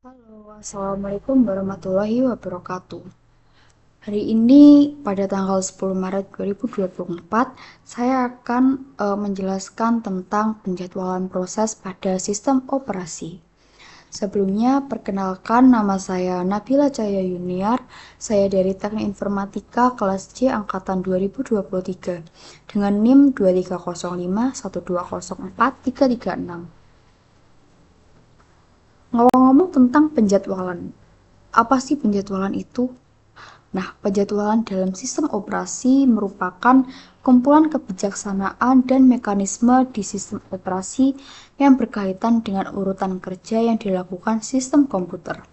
Halo, Assalamualaikum warahmatullahi wabarakatuh. Hari ini pada tanggal 10 Maret 2024, saya akan menjelaskan tentang penjadwalan proses pada sistem operasi. Sebelumnya, perkenalkan nama saya Nabila Cahaya Yuniar. Saya dari Teknik Informatika kelas C angkatan 2023 dengan NIM 23051204 336. Ngomong-ngomong tentang penjadwalan, apa sih penjadwalan itu? Nah, penjadwalan dalam sistem operasi merupakan kumpulan kebijaksanaan dan mekanisme di sistem operasi yang berkaitan dengan urutan kerja yang dilakukan sistem komputer.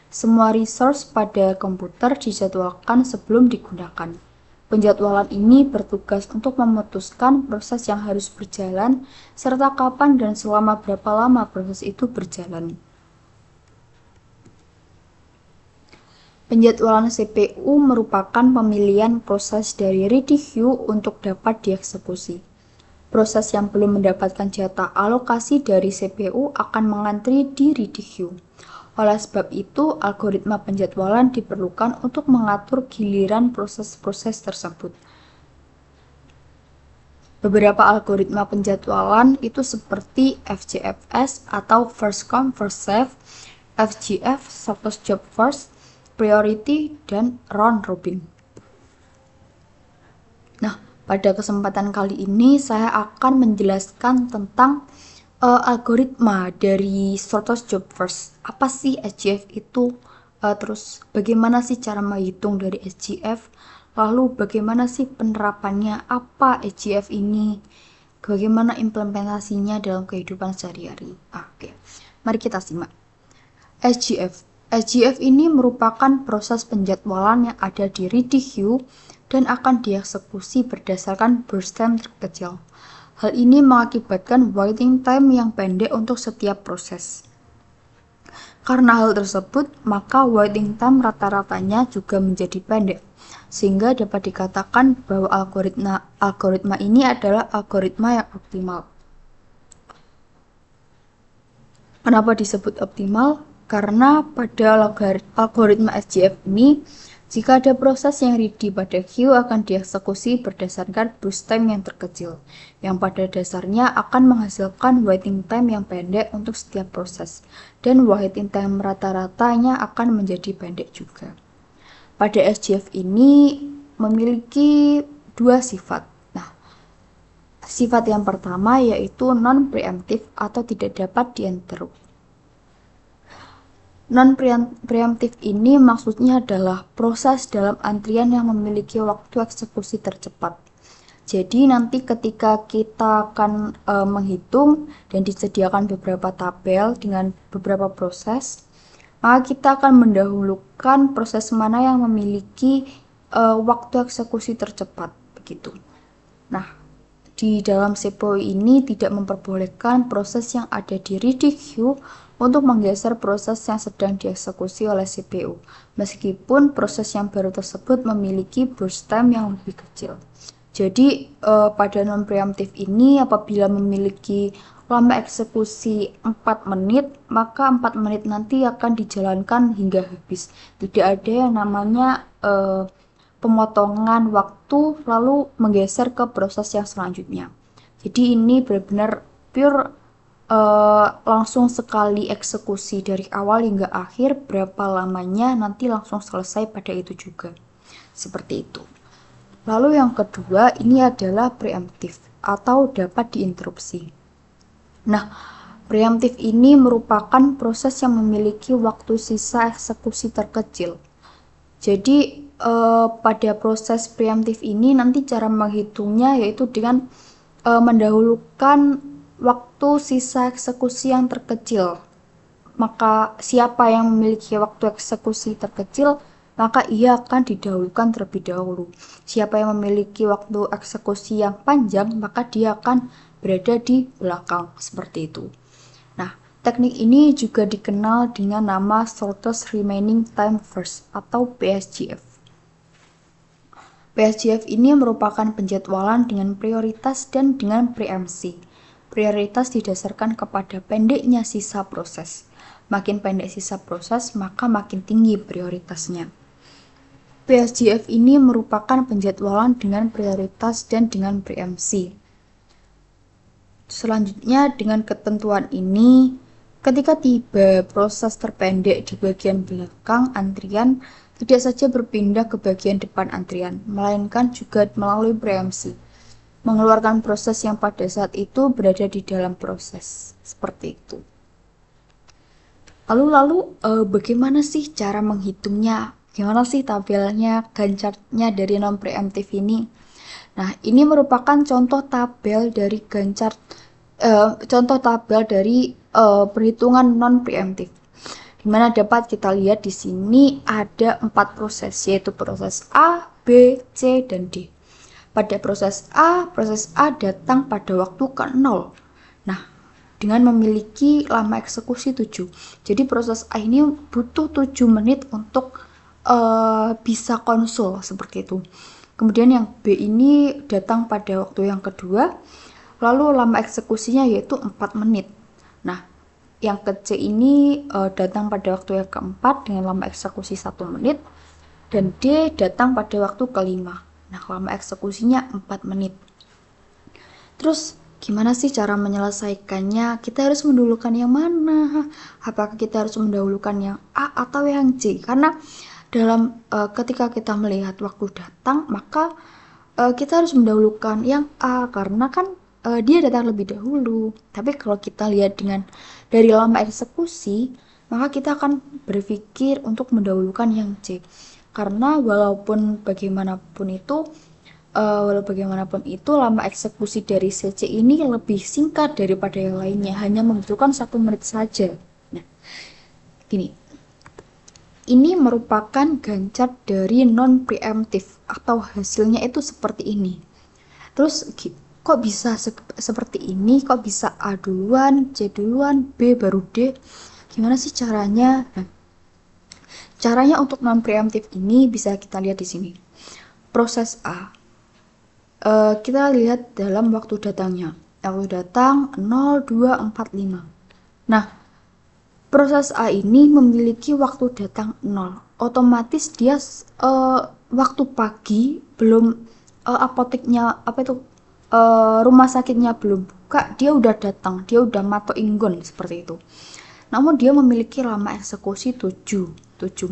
Semua resource pada komputer dijadwalkan sebelum digunakan. Penjadwalan ini bertugas untuk memutuskan proses yang harus berjalan, serta kapan dan selama berapa lama proses itu berjalan. Penjadwalan CPU merupakan pemilihan proses dari ready queue untuk dapat dieksekusi. Proses yang belum mendapatkan jatah alokasi dari CPU akan mengantri di ready queue. Oleh sebab itu, algoritma penjadwalan diperlukan untuk mengatur giliran proses-proses tersebut. Beberapa algoritma penjadwalan itu seperti FJFS atau First Come First Serve, FGF, Shortest Job First, Priority, dan Round Robin. Nah, pada kesempatan kali ini saya akan menjelaskan tentang algoritma dari Shortest Job First. Apa sih SJF itu? Terus bagaimana sih cara menghitung dari SJF? Lalu bagaimana sih penerapannya? Apa SJF ini? Bagaimana implementasinya dalam kehidupan sehari-hari? Oke, mari kita simak. SGF. SGF ini merupakan proses penjadwalan yang ada di ready queue dan akan dieksekusi berdasarkan burst time terkecil. Hal ini mengakibatkan waiting time yang pendek untuk setiap proses. Karena hal tersebut, maka waiting time rata-ratanya juga menjadi pendek, sehingga dapat dikatakan bahwa algoritma ini adalah algoritma yang optimal. Kenapa disebut optimal? Karena pada algoritma SGF ini, jika ada proses yang ready pada queue akan dieksekusi berdasarkan burst time yang terkecil, yang pada dasarnya akan menghasilkan waiting time yang pendek untuk setiap proses, dan waiting time rata-ratanya akan menjadi pendek juga. Pada SGF ini memiliki dua sifat. Nah, sifat yang pertama yaitu non-preemptive atau tidak dapat diinterrupt. Non-preemptif ini maksudnya adalah proses dalam antrian yang memiliki waktu eksekusi tercepat. Jadi nanti ketika kita akan menghitung dan disediakan beberapa tabel dengan beberapa proses, maka kita akan mendahulukan proses mana yang memiliki waktu eksekusi tercepat begitu. Nah, di dalam CPU ini tidak memperbolehkan proses yang ada di ready queue untuk menggeser proses yang sedang dieksekusi oleh CPU, meskipun proses yang baru tersebut memiliki burst time yang lebih kecil. Jadi pada non-preemptive ini apabila memiliki lama eksekusi 4 menit, maka 4 menit nanti akan dijalankan hingga habis. Tidak ada yang namanya pemotongan waktu lalu menggeser ke proses yang selanjutnya. Jadi ini benar-benar pure langsung sekali eksekusi dari awal hingga akhir, berapa lamanya nanti langsung selesai pada itu juga. Seperti itu. Lalu yang kedua ini adalah preemptive atau dapat diinterupsi. Nah, preemptif ini merupakan proses yang memiliki waktu sisa eksekusi terkecil. Jadi pada proses preemptif ini nanti cara menghitungnya yaitu dengan mendahulukan waktu sisa eksekusi yang terkecil. Maka siapa yang memiliki waktu eksekusi terkecil, maka ia akan didahulukan terlebih dahulu. Siapa yang memiliki waktu eksekusi yang panjang, maka dia akan berada di belakang, seperti itu. Nah, teknik ini juga dikenal dengan nama Shortest Remaining Time First atau PSGF. PSGF ini merupakan penjadwalan dengan prioritas dan dengan preempsi. Prioritas didasarkan kepada pendeknya sisa proses. makin pendek sisa proses, maka makin tinggi prioritasnya. PSGF ini merupakan penjadwalan dengan prioritas dan dengan preempsi. Selanjutnya, dengan ketentuan ini, ketika tiba proses terpendek di bagian belakang antrian, tidak saja berpindah ke bagian depan antrian, melainkan juga melalui preempsi, mengeluarkan proses yang pada saat itu berada di dalam proses. Seperti itu. Lalu bagaimana sih cara menghitungnya? Gimana sih tabelnya, gancarnya dari non preemptif ini? Nah, ini merupakan contoh tabel dari perhitungan non preemptif. Di mana dapat kita lihat di sini ada 4 proses, yaitu proses A, B, C, dan D. Pada proses A datang pada waktu ke-0. Nah, dengan memiliki lama eksekusi 7. Jadi proses A ini butuh 7 menit untuk bisa konsul seperti itu. Kemudian yang B ini datang pada waktu yang kedua, lalu lama eksekusinya yaitu 4 menit. Nah, yang ke C ini datang pada waktu yang keempat dengan lama eksekusi 1 menit, dan D datang pada waktu kelima. Nah, lama eksekusinya 4 menit. Terus gimana sih cara menyelesaikannya? Kita harus mendahulukan yang mana? Apakah kita harus mendahulukan yang A atau yang C? Karena dalam ketika kita melihat waktu datang, maka kita harus mendahulukan yang A karena kan dia datang lebih dahulu. Tapi kalau kita lihat dari lama eksekusi, maka kita akan berpikir untuk mendahulukan yang C. Karena walaupun bagaimanapun itu lama eksekusi dari CC ini lebih singkat daripada yang lainnya, hanya membutuhkan 1 menit saja. Nah, gini, ini merupakan gancar dari non preemptif atau hasilnya itu seperti ini. Terus kok bisa seperti ini? Kok bisa A duluan, C duluan, B baru D? Gimana sih caranya? Nah, caranya untuk non preemptif ini bisa kita lihat di sini. Proses A. Kita lihat dalam waktu datangnya. Waktu datang 0245. Nah, proses A ini memiliki waktu datang 0. Otomatis dia waktu pagi belum apoteknya rumah sakitnya belum buka, dia udah datang, dia udah matok inggon seperti itu. Namun dia memiliki lama eksekusi 7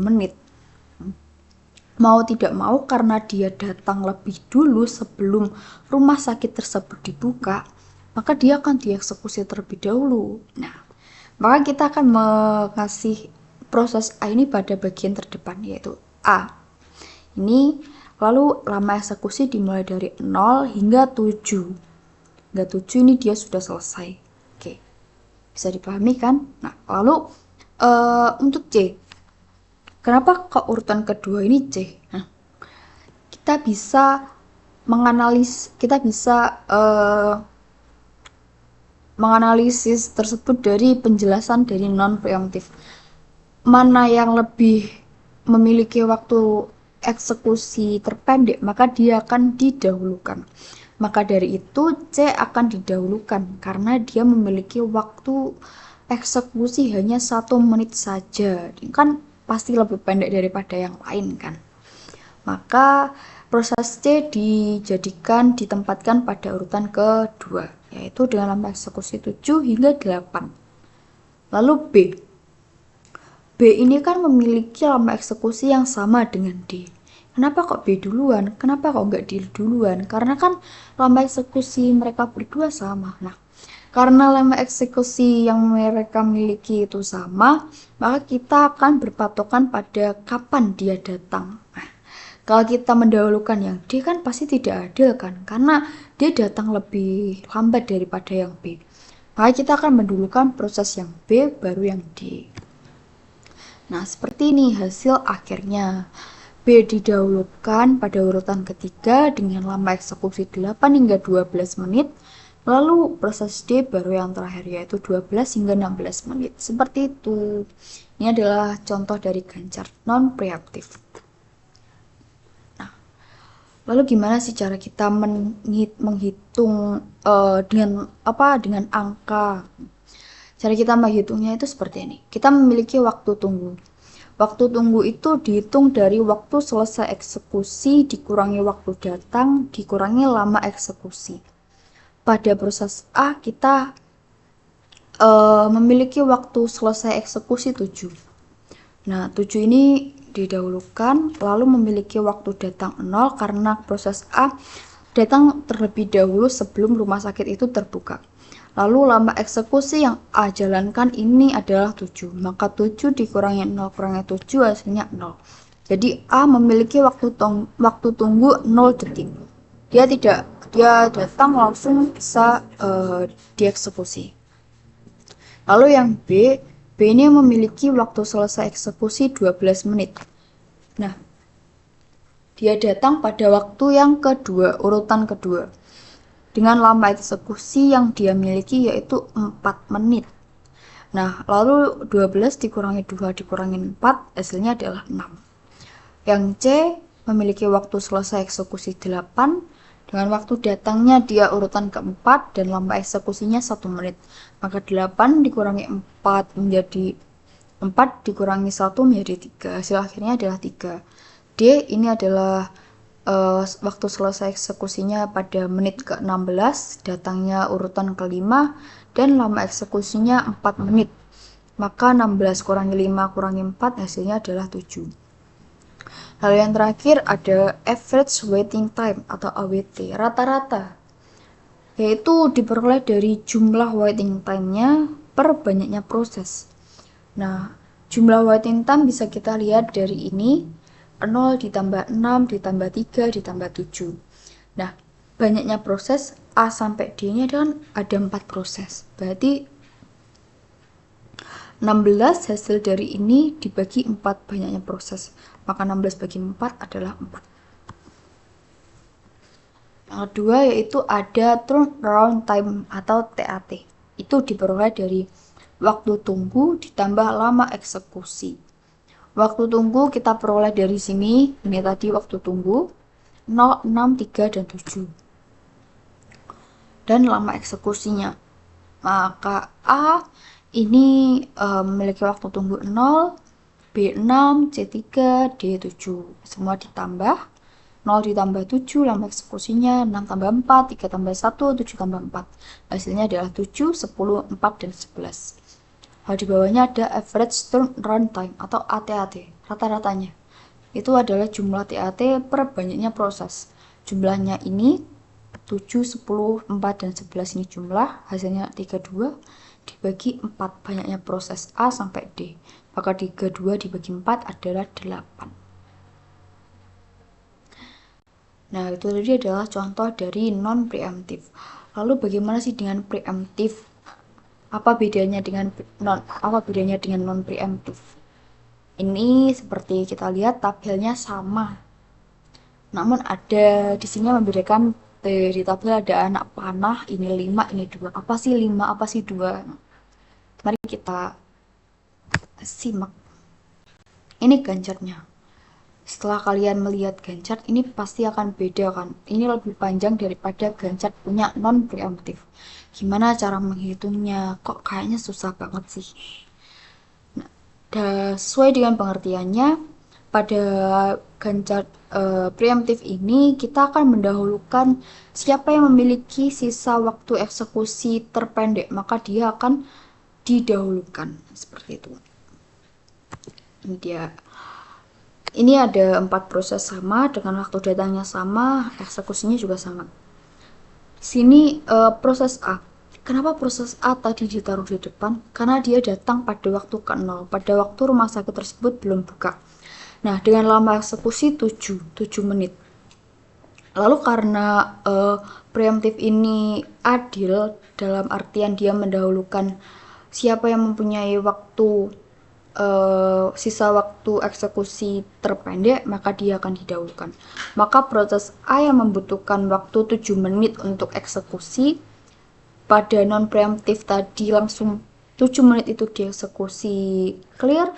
menit. Mau tidak mau karena dia datang lebih dulu sebelum rumah sakit tersebut dibuka, maka dia akan dieksekusi terlebih dahulu. Nah, maka kita akan mengasih proses A ini pada bagian terdepan, yaitu A. Ini lalu lama eksekusi dimulai dari 0 hingga 7. Hingga 7 ini dia sudah selesai. Oke. Bisa dipahami kan? Nah, lalu untuk C. Kenapa kok urutan kedua ini C? Nah, kita bisa menganalisis tersebut dari penjelasan dari non preemptif. Mana yang lebih memiliki waktu eksekusi terpendek, maka dia akan didahulukan. Maka dari itu C akan didahulukan karena dia memiliki waktu eksekusi hanya 1 menit saja. Kan pasti lebih pendek daripada yang lain kan. Maka proses C ditempatkan pada urutan kedua, yaitu dengan lama eksekusi 7 hingga 8. Lalu B ini kan memiliki lama eksekusi yang sama dengan D. Kenapa kok B duluan? Kenapa kok nggak D duluan? Karena kan lama eksekusi mereka berdua sama. Nah, karena lama eksekusi yang mereka miliki itu sama, maka kita akan berpatokan pada kapan dia datang. Nah, kalau kita mendahulukan yang D kan pasti tidak adil kan, karena dia datang lebih lambat daripada yang B. Maka kita akan mendahulukan proses yang B baru yang D. Nah, seperti ini hasil akhirnya. B didahulukan pada urutan ketiga dengan lama eksekusi 8 hingga 12 menit. Lalu proses D baru yang terakhir, yaitu 12 hingga 16 menit. Seperti itu. Ini adalah contoh dari gancar non preemptif. Nah, lalu gimana sih cara kita menghitung dengan angka? Cara kita menghitungnya itu seperti ini. Kita memiliki waktu tunggu. Waktu tunggu itu dihitung dari waktu selesai eksekusi dikurangi waktu datang dikurangi lama eksekusi. Pada proses A kita memiliki waktu selesai eksekusi 7. Nah, 7 ini didahulukan lalu memiliki waktu datang 0 karena proses A datang terlebih dahulu sebelum rumah sakit itu terbuka. Lalu lama eksekusi yang A jalankan ini adalah 7. Maka 7 dikurangi 0 kurangi 7 hasilnya 0. Jadi A memiliki waktu tunggu 0 detik. Dia datang langsung bisa dieksekusi. Lalu yang B ini memiliki waktu selesai eksekusi 12 menit. Nah, dia datang pada waktu yang kedua, urutan kedua. Dengan lama eksekusi yang dia miliki yaitu 4 menit. Nah, lalu 12 dikurangi 2 dikurangi 4 hasilnya adalah 6. Yang C memiliki waktu selesai eksekusi 8. Dengan waktu datangnya dia urutan keempat dan lama eksekusinya 1 menit. Maka 8 dikurangi 4 menjadi 4 dikurangi 1 menjadi 3. Hasil akhirnya adalah 3. D ini adalah waktu selesai eksekusinya pada menit ke-16, datangnya urutan ke-5, dan lama eksekusinya 4 menit. Maka 16 kurangi 5 kurangi 4 hasilnya adalah 7. Lalu yang terakhir ada average waiting time atau AWT, rata-rata. Yaitu diperoleh dari jumlah waiting time-nya per banyaknya proses. Nah, jumlah waiting time bisa kita lihat dari ini. 0 ditambah 6 ditambah 3 ditambah 7. Nah, banyaknya proses A sampai D nya kan ada 4 proses. Berarti 16 hasil dari ini dibagi 4 banyaknya proses. Maka 16 bagi 4 adalah 4. Yang kedua yaitu ada turnaround time atau TAT. Itu diperoleh dari waktu tunggu ditambah lama eksekusi. Waktu tunggu kita peroleh dari sini, ini tadi waktu tunggu 0, 6, 3, dan 7. Dan lama eksekusinya. Maka A ini memiliki waktu tunggu 0, B 6, C 3, D 7. Semua ditambah. 0 ditambah 7, lama eksekusinya 6 tambah 4, 3 tambah 1, 7 tambah 4. Hasilnya adalah 7, 10, 4, dan 11. Lalu di bawahnya ada average turnaround time atau ATAT, rata-ratanya. Itu adalah jumlah TAT per banyaknya proses. Jumlahnya ini 7, 10, 4, dan 11 ini jumlah, hasilnya 32 dibagi 4 banyaknya proses A sampai D. Maka 32 dibagi 4 adalah 8. Nah, itu tadi adalah contoh dari non-preemptive. Lalu bagaimana sih dengan preemptive? Apa bedanya dengan non preemptive? Ini seperti kita lihat tabelnya sama. Namun ada di sini membedakan di tabel ada anak panah, ini 5, ini 2. Apa sih 5, apa sih 2? Mari kita simak. Ini gancarnya. Setelah kalian melihat gancar, ini pasti akan beda kan. Ini lebih panjang daripada gancar punya non preemptive. Gimana cara menghitungnya? Kok kayaknya susah banget sih. Nah, sesuai dengan pengertiannya, pada gancar preemptive ini kita akan mendahulukan siapa yang memiliki sisa waktu eksekusi terpendek, maka dia akan didahulukan seperti itu. Ini ada 4 proses sama dengan waktu datangnya sama, eksekusinya juga sama. Sini proses A. Kenapa proses A tadi ditaruh di depan? Karena dia datang pada waktu ke-0, pada waktu rumah sakit tersebut belum buka. Nah, dengan lama eksekusi 7 menit. Lalu karena preemptive ini adil dalam artian dia mendahulukan siapa yang mempunyai waktu sisa waktu eksekusi terpendek, maka dia akan didahulukan. Maka proses A yang membutuhkan waktu 7 menit untuk eksekusi, pada non preemptive tadi langsung 7 menit itu dieksekusi clear.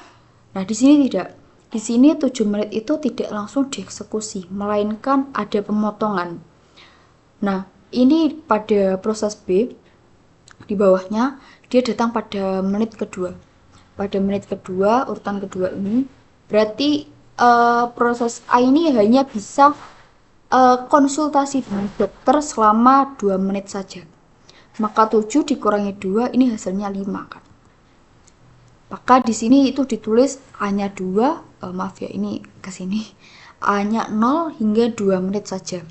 Nah, di sini tidak. Di sini 7 menit itu tidak langsung dieksekusi, melainkan ada pemotongan. Nah, ini pada proses B di bawahnya dia datang pada menit kedua. Pada menit kedua, urutan kedua ini, berarti proses A ini hanya bisa konsultasi dengan dokter selama 2 menit saja. Maka 7 dikurangi 2, ini hasilnya 5 kan. Maka di sini itu ditulis A-nya 2, maaf ya ini ke sini. A-nya 0 hingga 2 menit saja.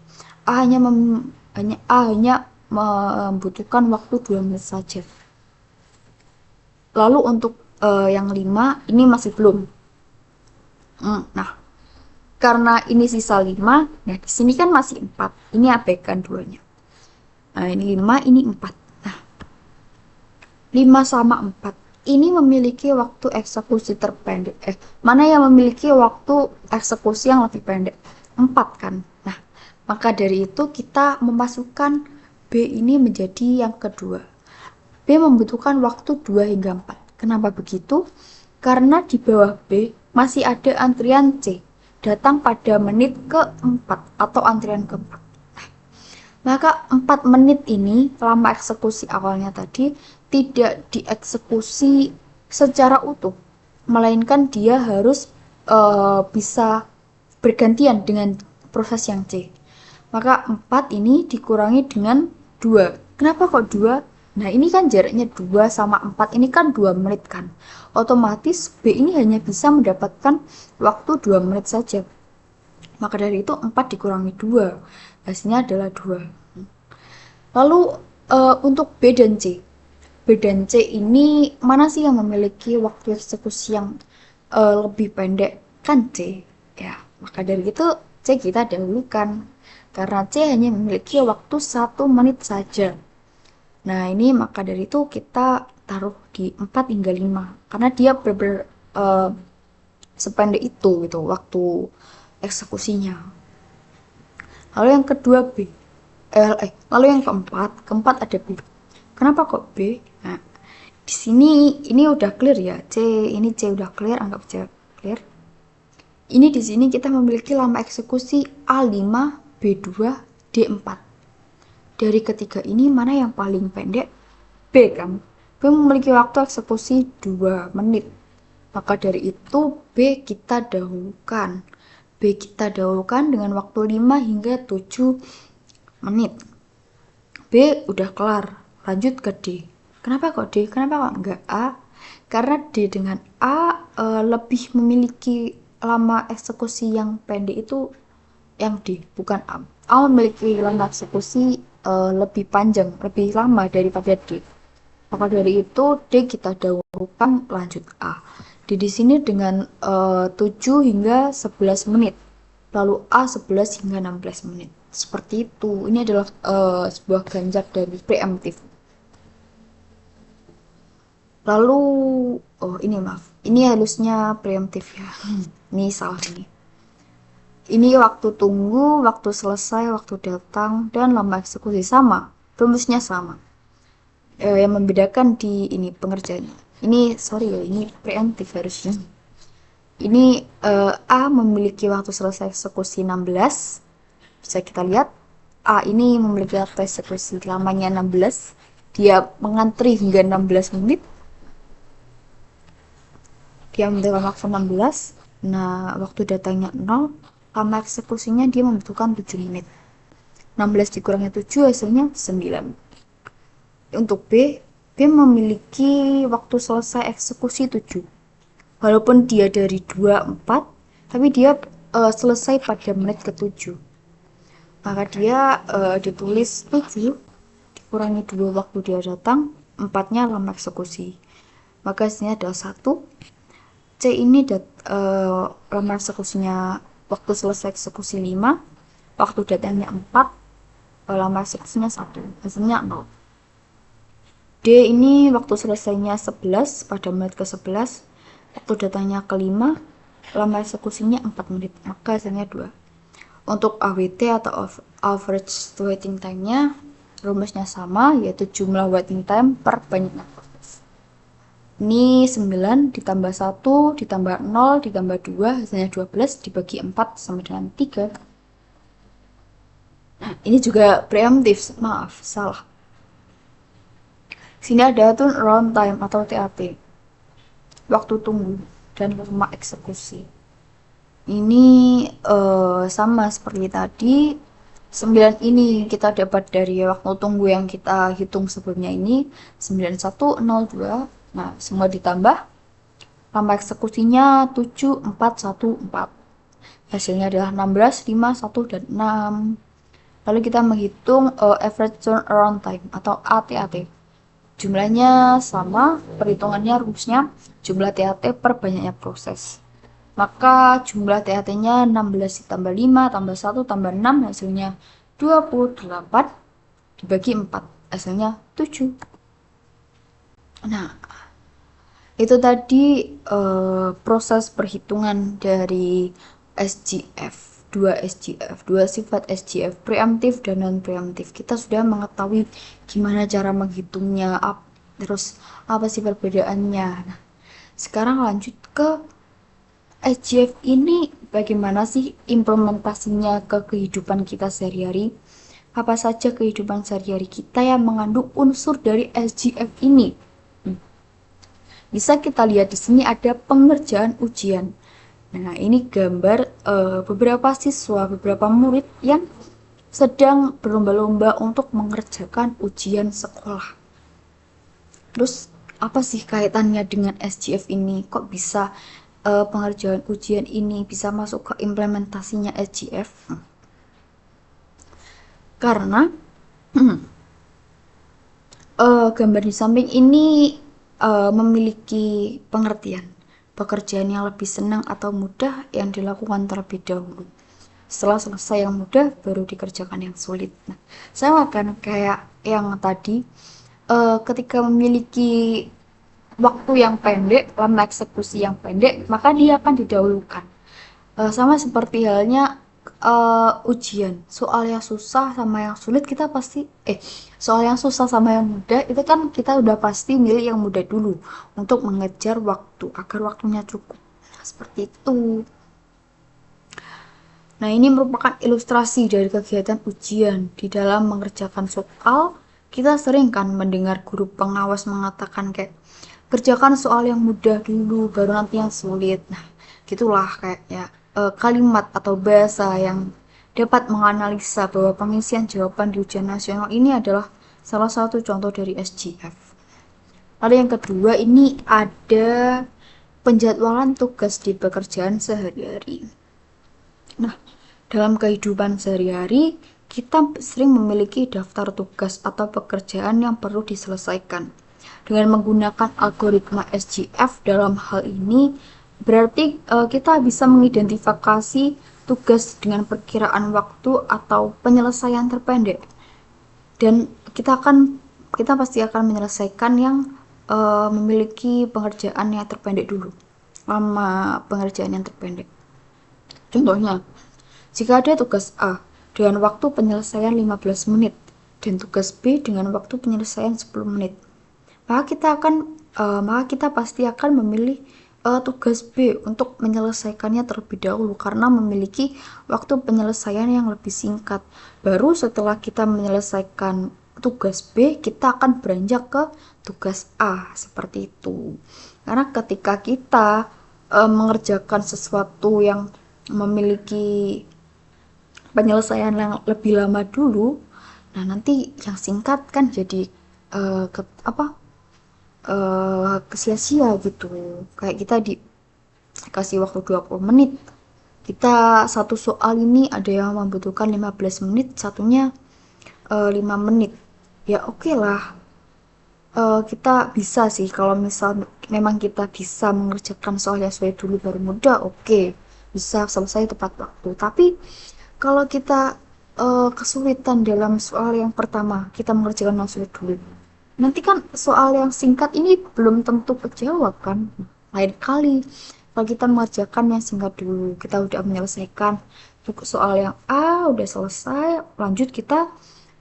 A hanya membutuhkan waktu 2 menit saja. Lalu untuk yang 5 ini masih belum. Nah, karena ini sisa 5, nah di sini kan masih 4. Ini abaikan duanya. Nah, ini 5, ini 4. Nah, 5 sama 4 ini memiliki waktu eksekusi terpendek. Mana yang memiliki waktu eksekusi yang lebih pendek? 4 kan. Nah, maka dari itu kita memasukkan B ini menjadi yang kedua. B membutuhkan waktu 2 hingga 4. Kenapa begitu? Karena di bawah B masih ada antrian C, datang pada menit keempat atau antrian keempat. Maka 4 menit ini, lama eksekusi awalnya tadi, tidak dieksekusi secara utuh, melainkan dia harus bisa bergantian dengan proses yang C. Maka 4 ini dikurangi dengan 2. Kenapa kok 2? Nah, ini kan jaraknya 2 sama 4, ini kan 2 menit kan. Otomatis B ini hanya bisa mendapatkan waktu 2 menit saja. Maka dari itu 4 dikurangi 2, hasilnya adalah 2. Lalu untuk B dan C. B dan C ini mana sih yang memiliki waktu eksekusi yang lebih pendek? Kan C. Ya, maka dari itu C kita dahulukan. Karena C hanya memiliki waktu 1 menit saja. Nah, ini maka dari itu kita taruh di 4 hingga 5. Karena dia sependek itu gitu waktu eksekusinya. Lalu yang kedua B. Lalu yang keempat ada B. Kenapa kok B? Nah, di sini ini udah clear ya. Ini C udah clear, anggap C clear. Ini di sini kita memiliki lama eksekusi A5, B2, D4. Dari ketiga ini mana yang paling pendek? B kan. B memiliki waktu eksekusi 2 menit. Maka dari itu B kita dahulukan. B kita dahulukan dengan waktu 5 hingga 7 menit. B udah kelar, lanjut ke D. Kenapa kok D? Kenapa kok enggak A? Karena D dengan A lebih memiliki lama eksekusi yang pendek itu yang D, bukan A. A memiliki lama eksekusi lebih panjang, lebih lama daripada D. Maka dari itu D kita dahulukan, lanjut A. D di sini dengan 7 hingga 11 menit. Lalu A 11 hingga 16 menit. Seperti itu. Ini adalah sebuah ganjak dari preemptif. Lalu ini maaf. Ini harusnya preemptif ya. Ini salah ini. Ini waktu tunggu, waktu selesai, waktu datang, dan lama eksekusi sama. Rumusnya sama. Yang membedakan di ini pengerjaannya. Ini sorry ya, ini preemptif harusnya. Ini A memiliki waktu selesai eksekusi 16. Bisa kita lihat A ini memiliki waktu eksekusi lamanya 16. Dia mengantri hingga 16 menit. Dia membutuhkan waktu 16. Nah, waktu datangnya 0. Lama eksekusinya dia membutuhkan 7 menit. 16 dikurangi 7 hasilnya 9. Untuk B memiliki waktu selesai eksekusi 7. Walaupun dia dari 24, tapi dia selesai pada menit ke-7. Maka dia ditulis 7 dikurangi 2 waktu dia datang, 4-nya lama eksekusi. Maka hasilnya adalah 1. C ini lama eksekusinya waktu selesai eksekusi 5, waktu datangnya 4, lama eksekusinya 1, hasilnya 0. D ini waktu selesainya 11 pada menit ke-11, waktu datangnya ke-5, lama eksekusinya 4 menit, maka hasilnya 2. Untuk AWT atau average waiting time-nya rumusnya sama, yaitu jumlah waiting time per banyaknya proses. Ini 9 ditambah 1 ditambah 0 ditambah 2 hasilnya 12 dibagi 4 sama dengan 3. Nah, ini juga preemptif, maaf, salah. Sini ada turnaround time atau TAT, waktu tunggu dan lama eksekusi. Ini sama seperti tadi. 9 ini kita dapat dari waktu tunggu yang kita hitung sebelumnya ini 9102. Nah, semua ditambah, lama eksekusinya 7414. Hasilnya adalah 16, 5, 1, dan 6. Lalu kita menghitung average turnaround time atau ATAT. Jumlahnya sama, perhitungannya rumusnya jumlah TAT per banyaknya proses. Maka jumlah TAT-nya 16 ditambah 5 tambah 1 tambah 6 hasilnya 28 dibagi 4 hasilnya 7. Nah, itu tadi proses perhitungan dari SGF. Dua sifat SGF, preemptif dan non preemptif. Kita sudah mengetahui gimana cara menghitungnya, terus apa sih perbedaannya. Nah, sekarang lanjut ke SGF ini, bagaimana sih implementasinya ke kehidupan kita sehari-hari? Apa saja kehidupan sehari-hari kita yang mengandung unsur dari SGF ini? Bisa kita lihat di sini ada pengerjaan ujian. Nah, ini gambar beberapa siswa, beberapa murid yang sedang berlomba-lomba untuk mengerjakan ujian sekolah. Terus apa sih kaitannya dengan SGF ini? Kok bisa pengerjaan ujian ini bisa masuk ke implementasinya SGF? Karena gambar di samping ini memiliki pengertian pekerjaan yang lebih senang atau mudah yang dilakukan terlebih dahulu. Setelah selesai yang mudah, baru dikerjakan yang sulit. Nah, sama kan kayak yang tadi, ketika memiliki waktu yang pendek, lama eksekusi yang pendek, maka dia akan didahulukan. Sama seperti halnya ujian, soal yang susah sama yang sulit kita pasti soal yang susah sama yang mudah itu kan kita udah pasti milih yang mudah dulu untuk mengejar waktu agar waktunya cukup. Nah, seperti itu. Nah, ini merupakan ilustrasi dari kegiatan ujian. Di dalam mengerjakan soal, kita sering kan mendengar guru pengawas mengatakan kayak kerjakan soal yang mudah dulu baru nanti yang sulit. Nah, gitulah kayaknya kalimat atau bahasa yang dapat menganalisa bahwa pengisian jawaban di ujian nasional ini adalah salah satu contoh dari SGF. Lalu yang kedua ini ada penjadwalan tugas di pekerjaan sehari-hari. Nah, dalam kehidupan sehari-hari, kita sering memiliki daftar tugas atau pekerjaan yang perlu diselesaikan. Dengan menggunakan algoritma SGF dalam hal ini, berarti kita bisa mengidentifikasi tugas dengan perkiraan waktu atau penyelesaian terpendek. Dan kita pasti akan menyelesaikan yang memiliki pengerjaan yang terpendek dulu. Lama pengerjaan yang terpendek. Contohnya, jika ada tugas A dengan waktu penyelesaian 15 menit dan tugas B dengan waktu penyelesaian 10 menit, maka kita pasti akan memilih tugas B untuk menyelesaikannya terlebih dahulu karena memiliki waktu penyelesaian yang lebih singkat. Baru setelah kita menyelesaikan tugas B, kita akan beranjak ke tugas A, seperti itu. Karena ketika kita mengerjakan sesuatu yang memiliki penyelesaian yang lebih lama dulu, nah nanti yang singkat kan jadi kesia-sia gitu. Kayak kita dikasih waktu 20 menit, kita satu soal ini ada yang membutuhkan 15 menit, satunya 5 menit, ya oke lah. Kita bisa sih kalau misal memang kita bisa mengerjakan soal yang sulit dulu baru mudah, oke, bisa selesai tepat waktu. Tapi kalau kita kesulitan dalam soal yang pertama, kita mengerjakan yang sulit dulu, nanti kan soal yang singkat ini belum tentu kejawab kan. Lain kali kalau kita mengerjakan yang singkat dulu, kita udah menyelesaikan soal yang A udah selesai, lanjut kita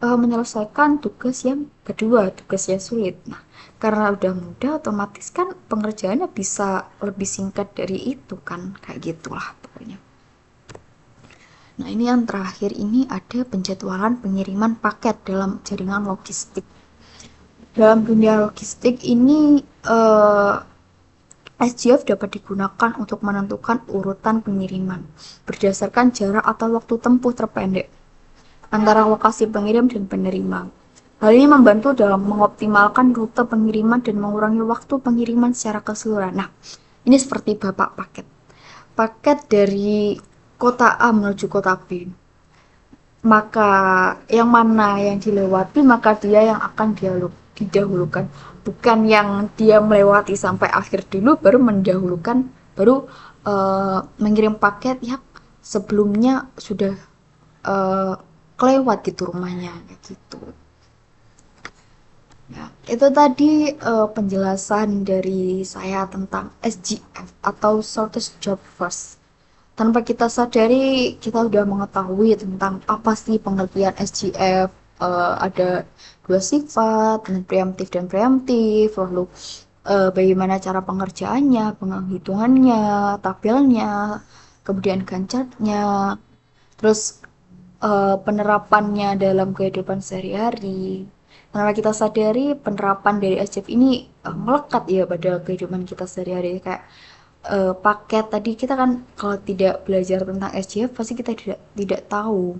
menyelesaikan tugas yang kedua, tugas yang sulit. Nah, karena udah mudah otomatis kan pengerjaannya bisa lebih singkat dari itu kan, kayak gitulah pokoknya. Nah, ini yang terakhir ini ada penjadwalan pengiriman paket dalam jaringan logistik. Dalam dunia logistik ini SGF dapat digunakan untuk menentukan urutan pengiriman berdasarkan jarak atau waktu tempuh terpendek antara lokasi pengirim dan penerima. Hal ini membantu dalam mengoptimalkan rute pengiriman dan mengurangi waktu pengiriman secara keseluruhan. Nah, ini seperti bapak paket. Paket dari kota A menuju kota B, maka yang mana yang dilewati maka dia yang akan didahulukan, bukan yang dia melewati sampai akhir dulu baru mendahulukan, baru mengirim paket yang sebelumnya sudah uh, kelewat gitu rumahnya gitu. Ya, itu tadi penjelasan dari saya tentang SGF atau Shortest Job First. Tanpa kita sadari, kita udah mengetahui tentang apa sih pengertian SGF. Ada dua sifat, preemptif dan preemptif, lalu bagaimana cara pengerjaannya, penghitungannya, tabelnya, kemudian gancarnya, terus penerapannya dalam kehidupan sehari-hari. Karena kita sadari penerapan dari SJF ini melekat ya pada kehidupan kita sehari-hari, kayak paket tadi kita kan kalau tidak belajar tentang SJF pasti kita tidak tahu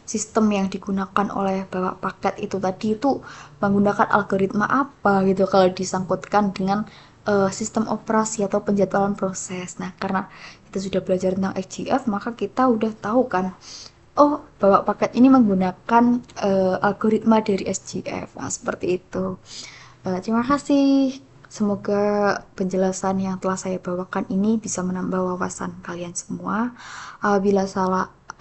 sistem yang digunakan oleh bapak paket itu tadi itu menggunakan algoritma apa gitu kalau disangkutkan dengan sistem operasi atau penjadwalan proses. Nah, karena kita sudah belajar tentang SGF, maka kita udah tahu kan, oh, bawa paket ini menggunakan algoritma dari SGF. Nah, seperti itu. Terima kasih. Semoga penjelasan yang telah saya bawakan ini bisa menambah wawasan kalian semua. Bila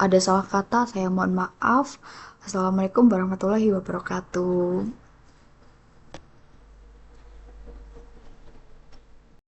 ada salah kata, saya mohon maaf. Assalamualaikum warahmatullahi wabarakatuh.